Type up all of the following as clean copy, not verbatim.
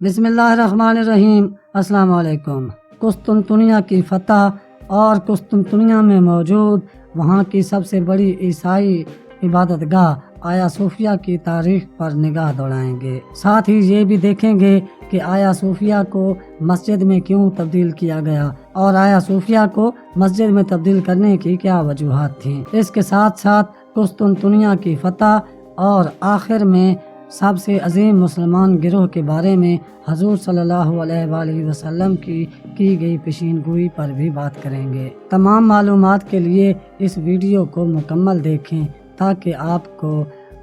بسم اللہ الرحمن الرحیم۔ السلام علیکم۔ قسطنطنیہ کی فتح اور قسطنطنیہ میں موجود وہاں کی سب سے بڑی عیسائی عبادت گاہ آیا صوفیہ کی تاریخ پر نگاہ دوڑائیں گے۔ ساتھ ہی یہ بھی دیکھیں گے کہ آیا صوفیہ کو مسجد میں کیوں تبدیل کیا گیا اور آیا صوفیہ کو مسجد میں تبدیل کرنے کی کیا وجوہات تھیں۔ اس کے ساتھ ساتھ قسطنطنیہ کی فتح اور آخر میں سب سے عظیم مسلمان گروہ کے بارے میں حضور صلی اللہ علیہ وآلہ وسلم کی گئی پیشین گوئی پر بھی بات کریں گے۔ تمام معلومات کے لیے اس ویڈیو کو مکمل دیکھیں تاکہ آپ کو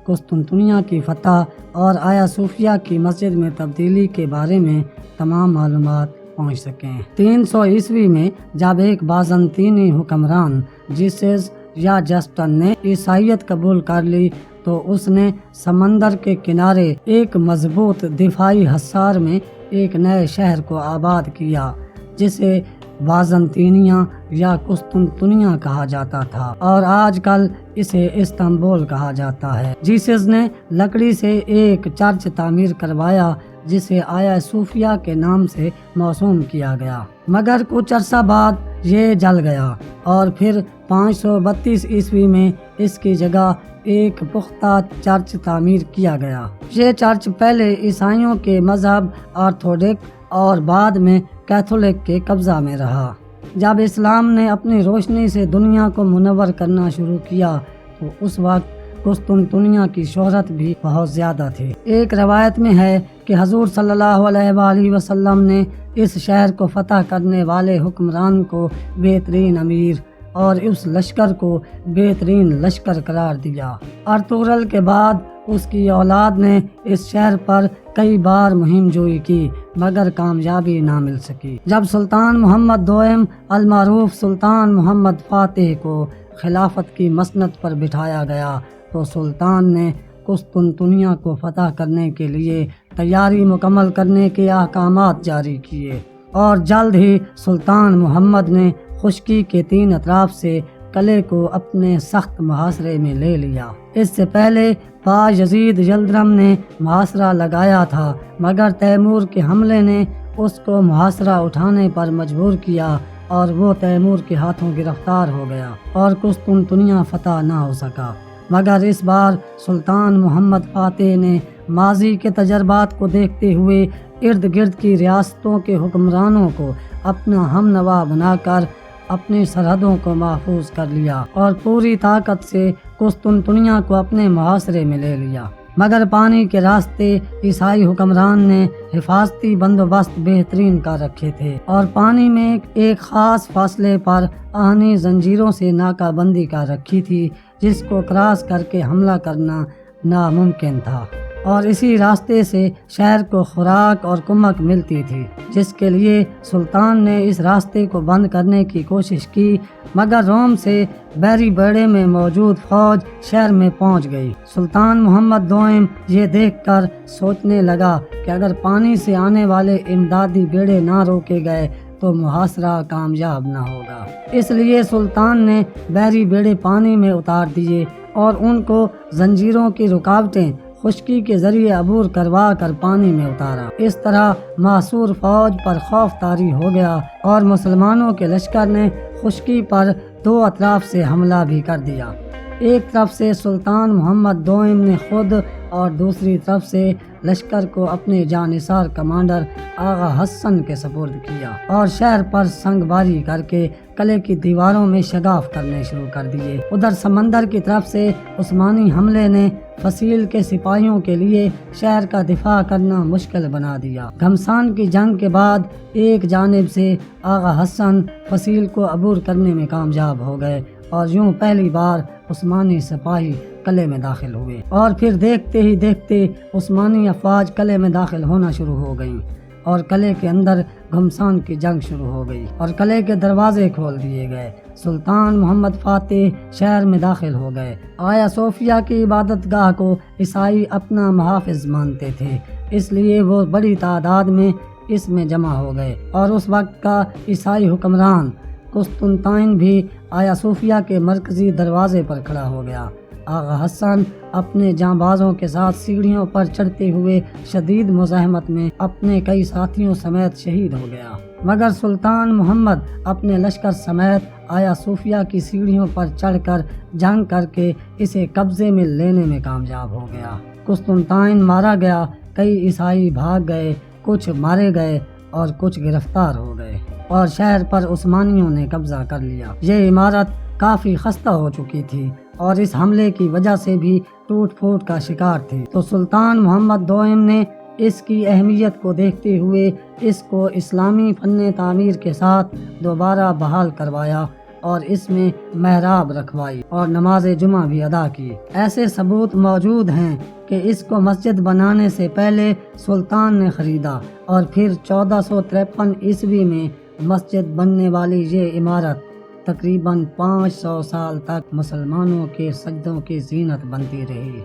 قسطنطنیہ کی فتح اور آیا صوفیہ کی مسجد میں تبدیلی کے بارے میں تمام معلومات پہنچ سکیں۔ 300 عیسوی میں جب ایک بازنطینی حکمران جیسس یا جسٹن نے عیسائیت قبول کر لی تو اس نے سمندر کے کنارے ایک مضبوط دفاعی حصار میں ایک نئے شہر کو آباد کیا جسے بازنطینیہ یا قسطنطنیہ کہا جاتا تھا اور آج کل اسے استنبول کہا جاتا ہے۔ جیسس نے لکڑی سے ایک چرچ تعمیر کروایا جسے آیا صوفیہ کے نام سے موسوم کیا گیا، مگر کچھ عرصہ بعد یہ جل گیا اور پھر 532 عیسوی میں اس کی جگہ ایک پختہ چرچ تعمیر کیا گیا۔ یہ چرچ پہلے عیسائیوں کے مذہب آرتھوڈکس اور بعد میں کیتھولک کے قبضہ میں رہا۔ جب اسلام نے اپنی روشنی سے دنیا کو منور کرنا شروع کیا تو اس وقت قسطنطنیہ کی شہرت بھی بہت زیادہ تھی۔ ایک روایت میں ہے کہ حضور صلی اللہ علیہ وآلہ وسلم نے اس شہر کو فتح کرنے والے حکمران کو بہترین امیر اور اس لشکر کو بہترین لشکر قرار دیا۔ ارطغرل کے بعد اس کی اولاد نے اس شہر پر کئی بار مہم جوئی کی مگر کامیابی نہ مل سکی۔ جب سلطان محمد دوئم المعروف سلطان محمد فاتح کو خلافت کی مسند پر بٹھایا گیا تو سلطان نے قسطنطنیہ کو فتح کرنے کے لیے تیاری مکمل کرنے کے احکامات جاری کیے اور جلد ہی سلطان محمد نے خشکی کے 3 اطراف سے قلعے کو اپنے سخت محاصرے میں لے لیا۔ اس سے پہلے باجزید یلدرم نے محاصرہ لگایا تھا مگر تیمور کے حملے نے اس کو محاصرہ اٹھانے پر مجبور کیا اور وہ تیمور کے ہاتھوں گرفتار ہو گیا اور قسطنطنیہ فتح نہ ہو سکا۔ مگر اس بار سلطان محمد فاتح نے ماضی کے تجربات کو دیکھتے ہوئے ارد گرد کی ریاستوں کے حکمرانوں کو اپنا ہم نوا بنا کر اپنی سرحدوں کو محفوظ کر لیا اور پوری طاقت سے قسطنطنیہ کو اپنے محاصرے میں لے لیا۔ مگر پانی کے راستے عیسائی حکمران نے حفاظتی بندوبست بہترین کر رکھے تھے اور پانی میں ایک خاص فاصلے پر آہنی زنجیروں سے ناکہ بندی کر رکھی تھی جس کو کراس کر کے حملہ کرنا ناممکن تھا اور اسی راستے سے شہر کو خوراک اور کمک ملتی تھی، جس کے لیے سلطان نے اس راستے کو بند کرنے کی کوشش کی مگر روم سے بحری بیڑے میں موجود فوج شہر میں پہنچ گئی۔ سلطان محمد دوئم یہ دیکھ کر سوچنے لگا کہ اگر پانی سے آنے والے امدادی بیڑے نہ روکے گئے تو محاصرہ کامیاب نہ ہوگا۔ اس لیے سلطان نے بحری بیڑے پانی میں اتار دیے اور ان کو زنجیروں کی رکاوٹیں خشکی کے ذریعے عبور کروا کر پانی میں اتارا۔ اس طرح محصور فوج پر خوف طاری ہو گیا اور مسلمانوں کے لشکر نے خشکی پر 2 اطراف سے حملہ بھی کر دیا۔ ایک طرف سے سلطان محمد دوئم نے خود اور دوسری طرف سے لشکر کو اپنے جانثار کمانڈر آغا حسن کے سپرد کیا اور شہر پر سنگ باری کر کے قلعے کی دیواروں میں شگاف کرنے شروع کر دیے۔ ادھر سمندر کی طرف سے عثمانی حملے نے فصیل کے سپاہیوں کے لیے شہر کا دفاع کرنا مشکل بنا دیا۔ گھمسان کی جنگ کے بعد ایک جانب سے آغا حسن فصیل کو عبور کرنے میں کامیاب ہو گئے اور یوں پہلی بار عثمانی سپاہی قلعے میں داخل ہوئے اور پھر دیکھتے ہی دیکھتے عثمانی افواج قلعے میں داخل ہونا شروع ہو گئیں اور قلعے کے اندر گھمسان کی جنگ شروع ہو گئی اور قلعے کے دروازے کھول دیے گئے۔ سلطان محمد فاتح شہر میں داخل ہو گئے۔ آیا صوفیہ کی عبادت گاہ کو عیسائی اپنا محافظ مانتے تھے، اس لیے وہ بڑی تعداد میں اس میں جمع ہو گئے اور اس وقت کا عیسائی حکمران قسطنطین بھی آیا صوفیہ کے مرکزی دروازے پر کھڑا ہو گیا۔ آغا حسن اپنے جانبازوں کے ساتھ سیڑھیوں پر چڑھتے ہوئے شدید مزاحمت میں اپنے کئی ساتھیوں سمیت شہید ہو گیا، مگر سلطان محمد اپنے لشکر سمیت آیا صوفیہ کی سیڑھیوں پر چڑھ کر جنگ کر کے اسے قبضے میں لینے میں کامیاب ہو گیا۔ قسطنطین مارا گیا، کئی عیسائی بھاگ گئے، کچھ مارے گئے اور کچھ گرفتار ہو گئے، اور شہر پر عثمانیوں نے قبضہ کر لیا۔ یہ عمارت کافی خستہ ہو چکی تھی اور اس حملے کی وجہ سے بھی ٹوٹ پھوٹ کا شکار تھی، تو سلطان محمد دوئم نے اس کی اہمیت کو دیکھتے ہوئے اس کو اسلامی فن تعمیر کے ساتھ دوبارہ بحال کروایا اور اس میں محراب رکھوائی اور نماز جمعہ بھی ادا کی۔ ایسے ثبوت موجود ہیں کہ اس کو مسجد بنانے سے پہلے سلطان نے خریدا اور پھر 1453 عیسوی میں مسجد بننے والی یہ عمارت تقریباً 500 سال تک مسلمانوں کے سجدوں کی زینت بنتی رہی۔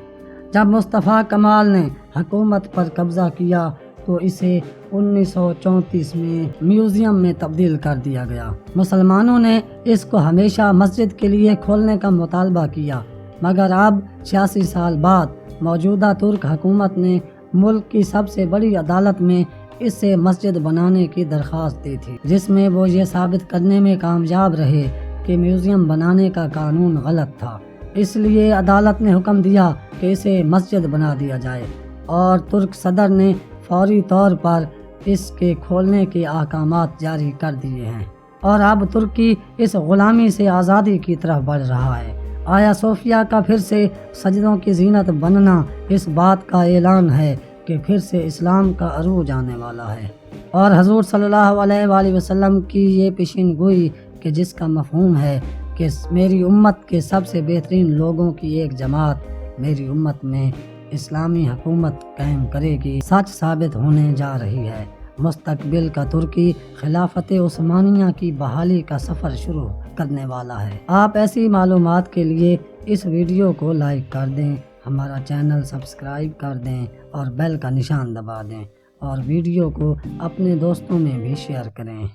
جب مصطفیٰ کمال نے حکومت پر قبضہ کیا تو اسے 1934 میں میوزیم میں تبدیل کر دیا گیا۔ مسلمانوں نے اس کو ہمیشہ مسجد کے لیے کھولنے کا مطالبہ کیا، مگر اب 86 سال بعد موجودہ ترک حکومت نے ملک کی سب سے بڑی عدالت میں اس سے مسجد بنانے کی درخواست دی تھی، جس میں وہ یہ ثابت کرنے میں کامیاب رہے کہ میوزیم بنانے کا قانون غلط تھا۔ اس لیے عدالت نے حکم دیا کہ اسے مسجد بنا دیا جائے، اور ترک صدر نے فوری طور پر اس کے کھولنے کے احکامات جاری کر دیے ہیں، اور اب ترکی اس غلامی سے آزادی کی طرف بڑھ رہا ہے۔ آیا صوفیہ کا پھر سے سجدوں کی زینت بننا اس بات کا اعلان ہے کہ پھر سے اسلام کا عروج آنے والا ہے، اور حضور صلی اللہ علیہ وآلہ وسلم کی یہ پیشین گوئی کہ جس کا مفہوم ہے کہ میری امت کے سب سے بہترین لوگوں کی ایک جماعت میری امت میں اسلامی حکومت قائم کرے گی، سچ ثابت ہونے جا رہی ہے۔ مستقبل کا ترکی خلافت عثمانیہ کی بحالی کا سفر شروع کرنے والا ہے۔ آپ ایسی معلومات کے لیے اس ویڈیو کو لائک کر دیں، ہمارا چینل سبسکرائب کر دیں اور بیل کا نشان دبا دیں، اور ویڈیو کو اپنے دوستوں میں بھی شیئر کریں۔